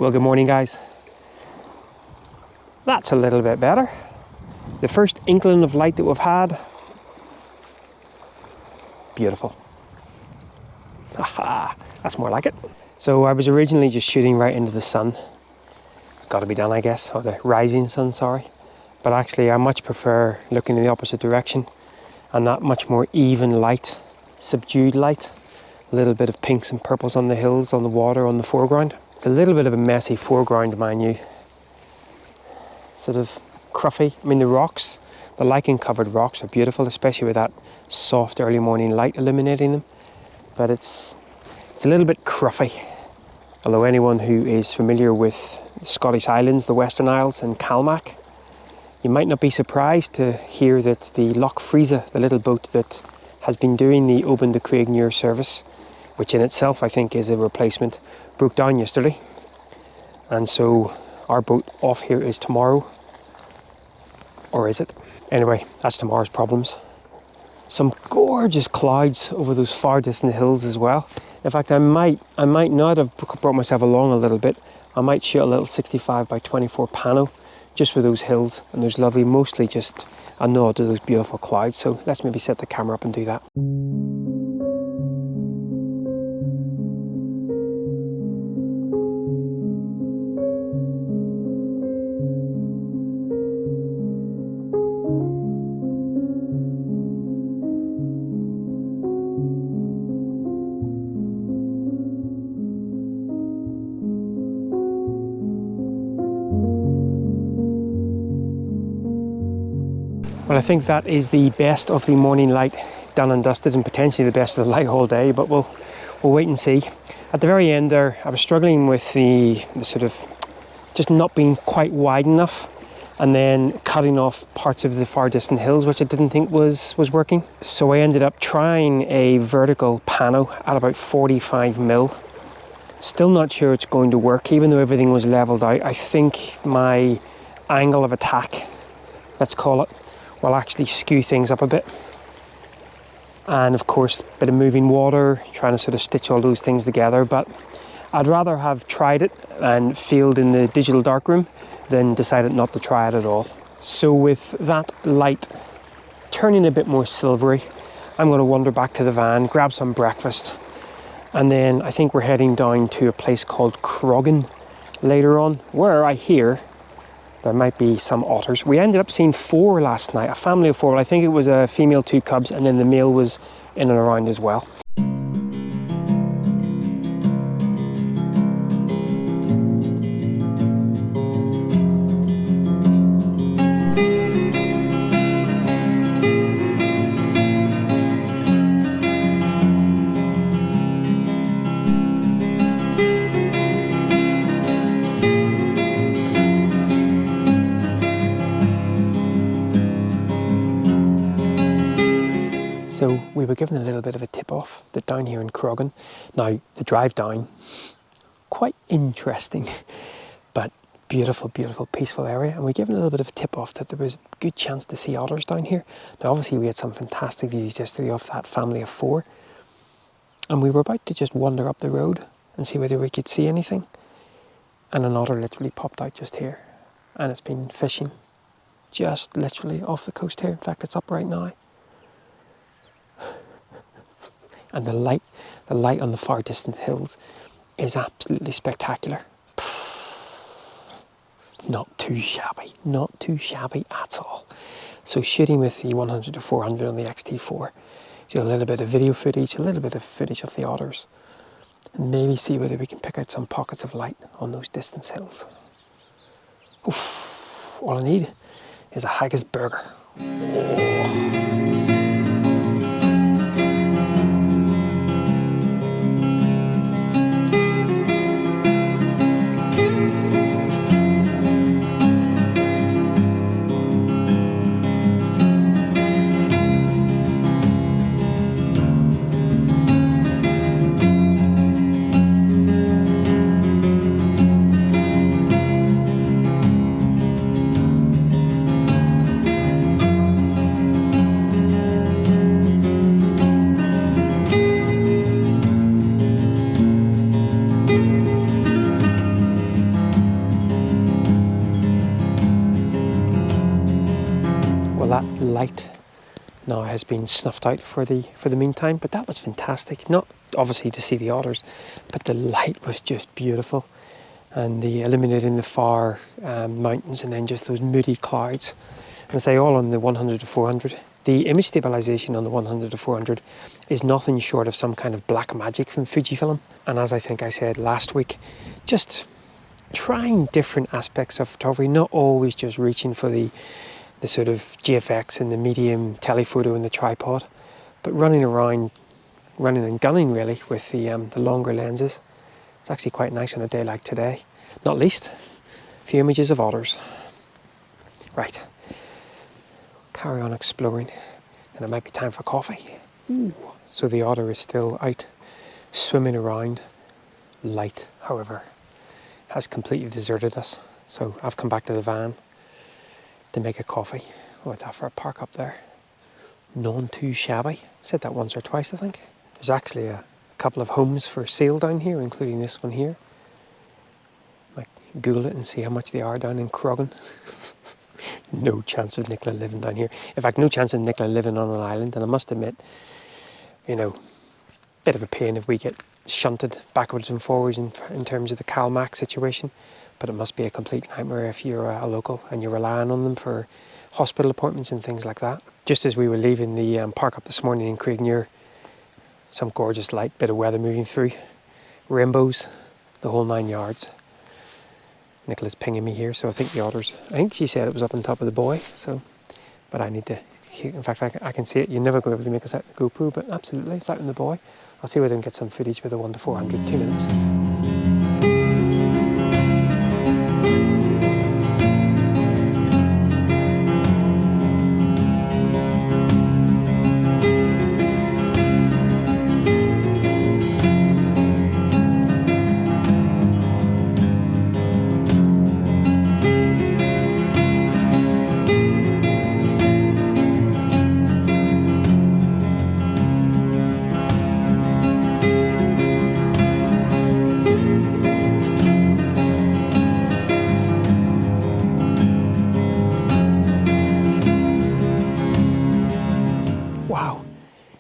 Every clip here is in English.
Well, good morning, guys. That's a little bit better. The first inkling of light that we've had. Beautiful. Haha, that's more like it. So I was originally just shooting right into the sun. Got to be done, I guess, or the rising sun, sorry. But actually, I much prefer looking in the opposite direction and that much more even light, subdued light. A little bit of pinks and purples on the hills, on the water, on the foreground. It's a little bit of a messy foreground, mind you. Sort of cruffy. I mean, the rocks, the lichen-covered rocks are beautiful, especially with that soft early morning light illuminating them. But it's a little bit cruffy. Although anyone who is familiar with the Scottish Islands, the Western Isles and Calmac, you might not be surprised to hear that the Loch Freesa, the little boat that has been doing the Oban de Craignier service, which in itself I think is a replacement, broke down yesterday. And so our boat off here is tomorrow. Or is it? Anyway, that's tomorrow's problems. Some gorgeous clouds over those far distant hills as well. In fact, I might not have brought myself along a little bit. I might shoot a little 65 by 24 pano just for those hills. And there's lovely, mostly just a nod to those beautiful clouds. So let's maybe set the camera up and do that. Well, I think that is the best of the morning light done and dusted, and potentially the best of the light all day, but we'll wait and see. At the very end there, I was struggling with the sort of just not being quite wide enough, and then cutting off parts of the far distant hills, which I didn't think was working. So I ended up trying a vertical pano at about 45 mil. Still not sure it's going to work, even though everything was leveled out. I think my angle of attack, let's call it, will actually skew things up a bit. And of course, a bit of moving water, trying to sort of stitch all those things together. But I'd rather have tried it and failed in the digital darkroom than decided not to try it at all. So with that light turning a bit more silvery, I'm going to wander back to the van, grab some breakfast, and then I think we're heading down to a place called Croggan later on, where I hear there might be some otters. We ended up seeing 4 last night, a family of 4. I think it was a female, 2 cubs, and then the male was in and around as well. So we were given a little bit of a tip-off that down here in Croggan, now the drive down, quite interesting, but beautiful, beautiful, peaceful area. And we're given a little bit of a tip-off that there was a good chance to see otters down here. Now obviously we had some fantastic views yesterday of that family of 4. And we were about to just wander up the road and see whether we could see anything. And an otter literally popped out just here. And it's been fishing just literally off the coast here. In fact, it's up right now. And the light on the far distant hills is absolutely spectacular. Not too shabby at all. So shooting with the 100 to 400 on the XT4, do a little bit of video footage, a little bit of footage of the otters, and maybe see whether we can pick out some pockets of light on those distant hills. Oof, all I need is a haggis burger. Oh. that light now has been snuffed out for the meantime, but that was fantastic. Not obviously to see the otters, but the light was just beautiful, and the illuminating the far mountains, and then just those moody clouds. And I say all on the 100 to 400. The image stabilization on the 100 to 400 is nothing short of some kind of black magic from Fujifilm. And as I think I said last week, just trying different aspects of photography, not always just reaching for the sort of GFX and the medium telephoto and the tripod, but running and gunning really with the longer lenses. It's actually quite nice on a day like today. Not least, a few images of otters. Right, carry on exploring, and it might be time for coffee. Ooh. So the otter is still out swimming around. Light, however, has completely deserted us. So I've come back to the van to make a coffee. What about that for a park up there? None too shabby. Said that once or twice, I think. There's actually a couple of homes for sale down here, including this one here. Might Google it and see how much they are down in Croggan. No chance of Nicola living down here. In fact, no chance of Nicola living on an island. And I must admit, bit of a pain if we get shunted backwards and forwards in terms of the CalMac situation. But it must be a complete nightmare if you're a local and you're relying on them for hospital appointments and things like that. Just as we were leaving the park up this morning in Craignear, some gorgeous light, bit of weather moving through, rainbows, the whole 9 yards. Nicola's pinging me here, so I think the otters, I think she said it was up on top of the buoy, so, but I need to, in fact I can see it. You're never going to be able to make us out the GoPro, but absolutely, it's out in the buoy. I'll see whether I can get some footage with a 1 to 400, 2 minutes.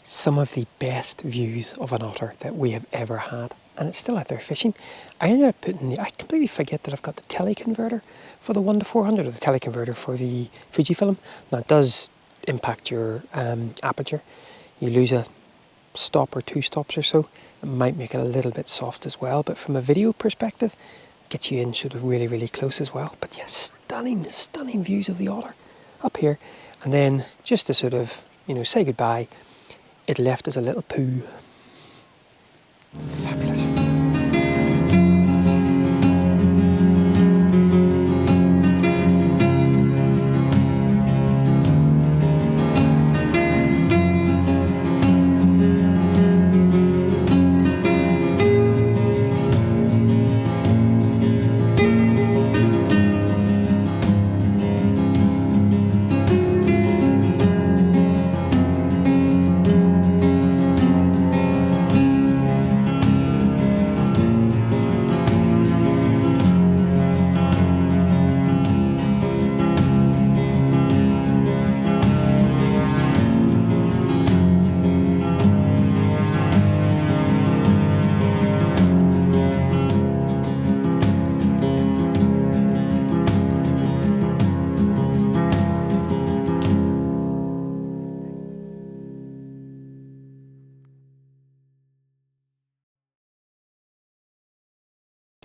Some of the best views of an otter that we have ever had, and it's still out there fishing. I ended up I completely forget that I've got the teleconverter for the 1 to 400, or the teleconverter for the Fujifilm. Now it does impact your aperture. You lose a stop or 2 stops or so. It might make it a little bit soft as well, but from a video perspective, gets you in sort of really, really close as well. But yeah, stunning views of the otter up here. And then just to sort of, say goodbye, it left us a little poo. Fabulous.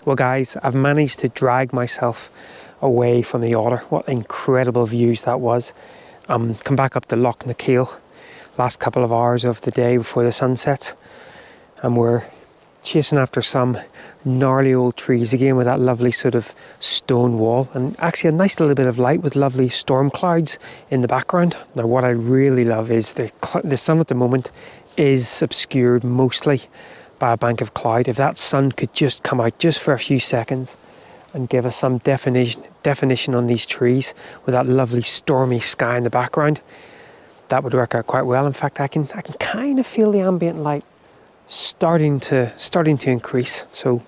Well guys, I've managed to drag myself away from the otter. What incredible views that was. Come back up to Loch Nakiel, last couple of hours of the day before the sun sets, and we're chasing after some gnarly old trees again with that lovely sort of stone wall, and actually a nice little bit of light with lovely storm clouds in the background. Now what I really love is the sun at the moment is obscured mostly by a bank of cloud. If that sun could just come out just for a few seconds and give us some definition on these trees with that lovely stormy sky in the background, that would work out quite well. In fact, I can kind of feel the ambient light starting to increase, so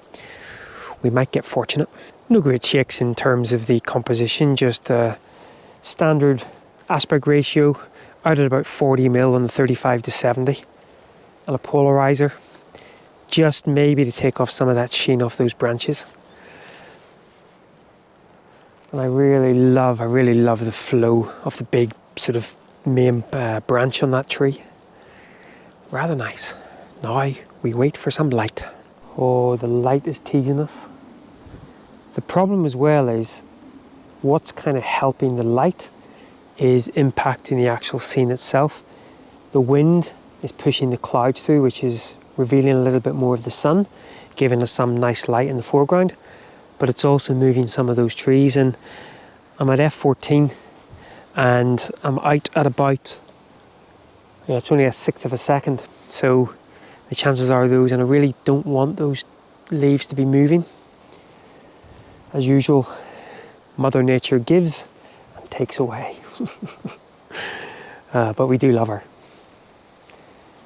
we might get fortunate. No great shakes in terms of the composition, just a standard aspect ratio out at about 40mm on the 35-70, and a polarizer, just maybe to take off some of that sheen off those branches. And I really love the flow of the big sort of main branch on that tree. Rather nice. Now we wait for some light. Oh, the light is teasing us. The problem as well is what's kind of helping the light is impacting the actual scene itself. The wind is pushing the clouds through, which is revealing a little bit more of the sun, giving us some nice light in the foreground, but it's also moving some of those trees. And I'm at f14 and I'm out at about, it's only a 1/6 of a second, so the chances are those, and I really don't want those leaves to be moving. As usual, Mother Nature gives and takes away. But we do love her.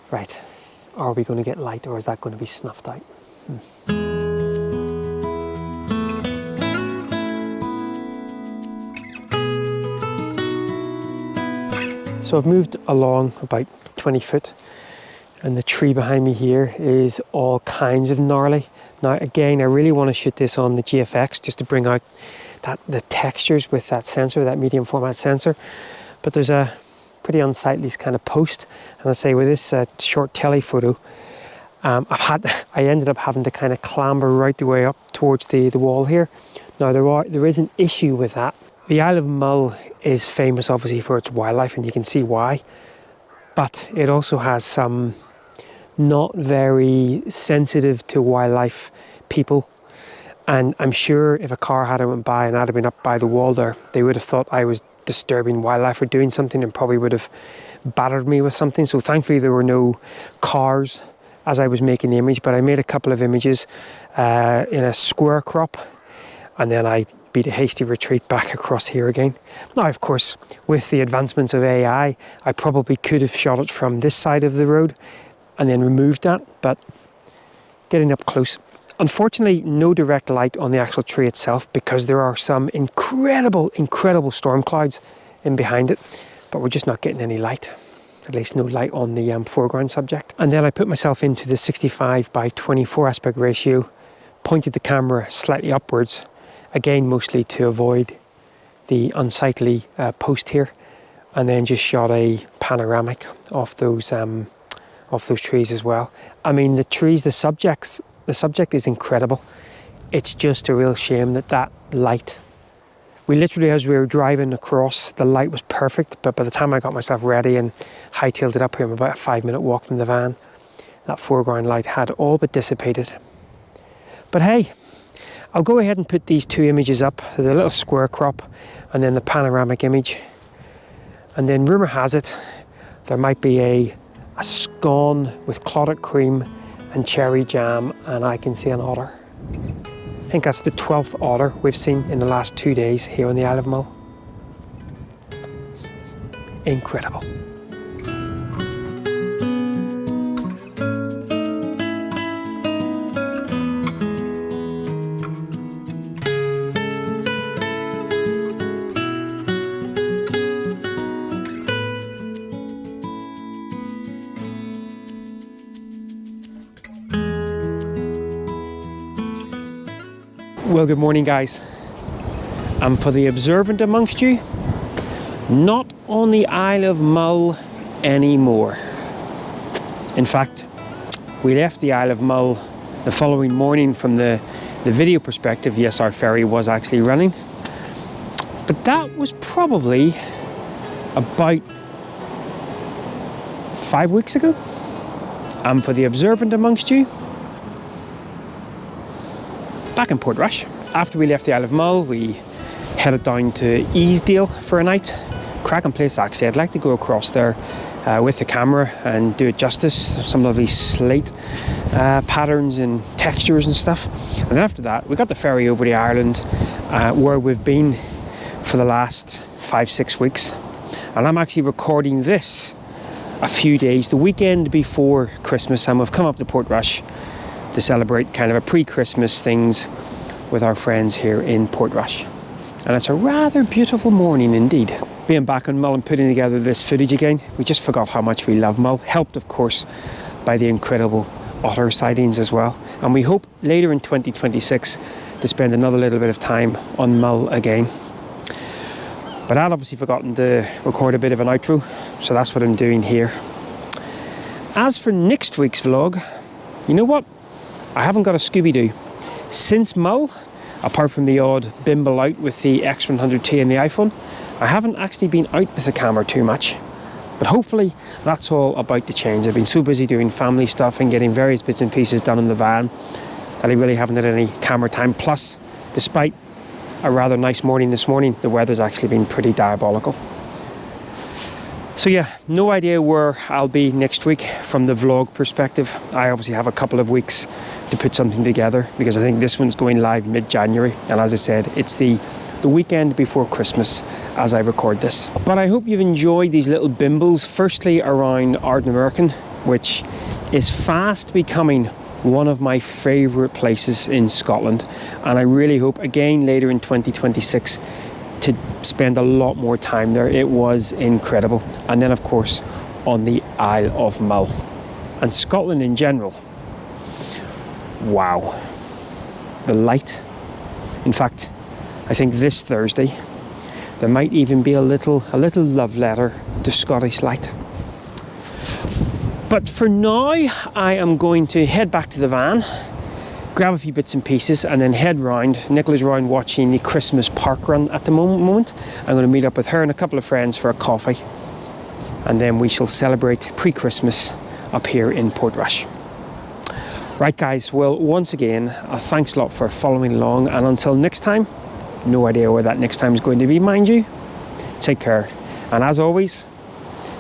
Right, are we going to get light, or is that going to be snuffed out? So I've moved along about 20 foot, and the tree behind me here is all kinds of gnarly. Now again, I really want to shoot this on the GFX just to bring out the textures with that sensor, that medium format sensor. But there's a pretty unsightly kind of post, and I say with this short telephoto, I ended up having to kind of clamber right the way up towards the wall here. Now there is an issue with that. The Isle of Mull is famous obviously for its wildlife, and you can see why, but it also has some not very sensitive to wildlife people, and I'm sure if a car had went by and I'd have been up by the wall there, they would have thought I was disturbing wildlife or doing something, and probably would have battered me with something. So thankfully there were no cars as I was making the image, but I made a couple of images in a square crop, and then I beat a hasty retreat back across here again. Now of course, with the advancements of AI, I probably could have shot it from this side of the road and then removed that, but getting up close. Unfortunately, no direct light on the actual tree itself, because there are some incredible storm clouds in behind it, but we're just not getting any light, at least no light on the foreground subject. And then I put myself into the 65/24 aspect ratio, pointed the camera slightly upwards, again mostly to avoid the unsightly post here, and then just shot a panoramic off those trees as well. I mean, the trees, the subject is incredible. It's just a real shame that light, we literally, as we were driving across, the light was perfect, but by the time I got myself ready and hightailed it up here, I'm about a 5-minute walk from the van, that foreground light had all but dissipated. But hey, I'll go ahead and put these two images up, the little square crop and then the panoramic image. And then rumour has it there might be a scone with clotted cream and cherry jam, and I can see an otter. I think that's the 12th otter we've seen in the last 2 days here on the Isle of Mull. Incredible. Well, good morning guys. And for the observant amongst you, not on the Isle of Mull anymore. In fact, we left the Isle of Mull the following morning. From the video perspective, yes, our ferry was actually running, but that was probably about 5 weeks ago. And for the observant amongst you, back in Portrush. After we left the Isle of Mull, we headed down to Easdale for a night. Cracking place actually. I'd like to go across there with the camera and do it justice. Some lovely slate patterns and textures and stuff. And after that, we got the ferry over to Ireland, where we've been for the last 5-6 weeks. And I'm actually recording this a few days, the weekend before Christmas, and we've come up to Portrush to celebrate kind of a pre-Christmas things with our friends here in Portrush. And it's a rather beautiful morning indeed. being back on Mull and putting together this footage again. We just forgot how much we love Mull, helped of course by the incredible otter sightings as well. And we hope later in 2026 to spend another little bit of time on Mull again. But I'd obviously forgotten to record a bit of an outro, so that's what I'm doing here. As for next week's vlog, you know what? I haven't got a Scooby-Doo. Since Mull, apart from the odd bimble out with the X100T and the iPhone, I haven't actually been out with the camera too much. But hopefully that's all about to change. I've been so busy doing family stuff and getting various bits and pieces done in the van that I really haven't had any camera time. Plus, despite a rather nice morning this morning, the weather's actually been pretty diabolical. So yeah, no idea where I'll be next week from the vlog perspective. I obviously have a couple of weeks to put something together because I think this one's going live mid-January. And as I said, it's the weekend before Christmas as I record this. But I hope you've enjoyed these little bimbles. Firstly, around Ardnamurchan, which is fast becoming one of my favourite places in Scotland. And I really hope, again, later in 2026, to spend a lot more time there. It was incredible. And then, of course, on the Isle of Mull. And Scotland in general. Wow. The light. In fact, I think this Thursday there might even be a little love letter to Scottish light. But for now, I am going to head back to the van, grab a few bits and pieces, and then head round. Nicola's round watching the Christmas park run at the moment. I'm going to meet up with her and a couple of friends for a coffee, and then we shall celebrate pre-Christmas up here in Portrush. Right guys, well, once again, thanks a lot for following along, and until next time, no idea where that next time is going to be, mind you. Take care. And as always,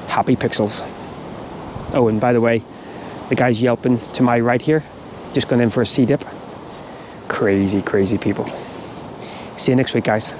happy pixels. Oh, and by the way, the guy's yelping to my right here, just gone in for a sea dip. Crazy, crazy people. See you next week, guys.